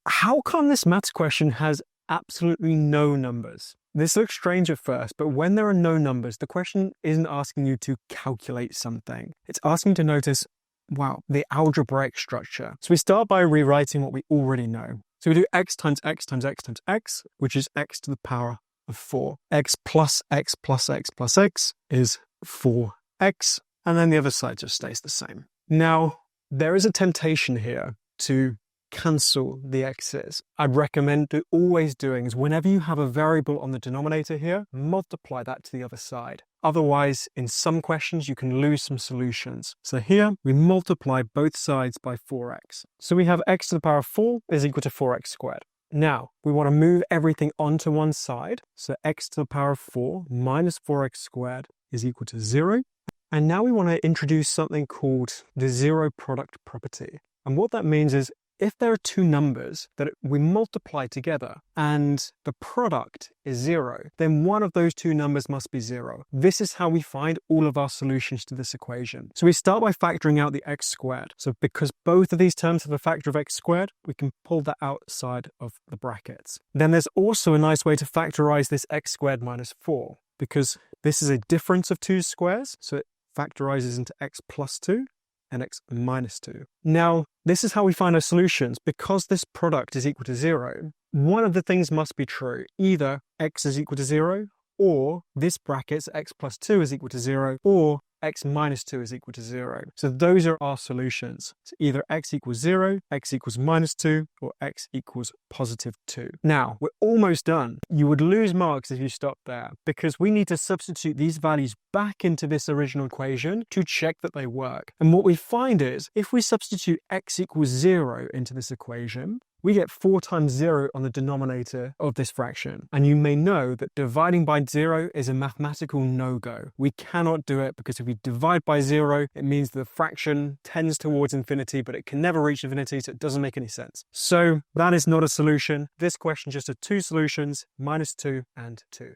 how come this maths question has absolutely no numbers? This looks strange at first, but when there are no numbers, the question isn't asking you to calculate something. It's asking you to notice, wow, the algebraic structure. So we start by rewriting what we already know. So we do x times x times x times x, which is x to the power of 4. X plus x plus x plus x is 4x, and then the other side just stays the same. Now, there is a temptation here to cancel the x's. I'd recommend always doing is whenever you have a variable on the denominator here, multiply that to the other side. Otherwise, in some questions, you can lose some solutions. So here, we multiply both sides by 4x. So we have x to the power of 4 is equal to 4x squared. Now, we want to move everything onto one side. So x to the power of 4 minus 4x squared is equal to 0. And now we want to introduce something called the zero product property. And what that means is if there are two numbers that we multiply together and the product is 0, then one of those two numbers must be 0. This is how we find all of our solutions to this equation. So we start by factoring out the x squared. So because both of these terms have a factor of x squared, we can pull that outside of the brackets. Then there's also a nice way to factorize this x squared minus 4, because this is a difference of two squares. So it factorizes into x plus 2. And x minus 2. Now, this is how we find our solutions. Because this product is equal to 0, one of the things must be true. Either x is equal to 0, or this bracket, x plus 2 is equal to 0, or x minus 2 is equal to 0. So those are our solutions. So either x equals 0, x equals minus 2, or x equals positive 2. Now, we're almost done. You would lose marks if you stopped there, because we need to substitute these values back into this original equation to check that they work. And what we find is, if we substitute x equals 0 into this equation, we get 4 times 0 on the denominator of this fraction. And you may know that dividing by 0 is a mathematical no-go. We cannot do it because if we divide by 0, it means the fraction tends towards infinity, but it can never reach infinity, so it doesn't make any sense. So that is not a solution. This question just had two solutions, minus 2 and 2.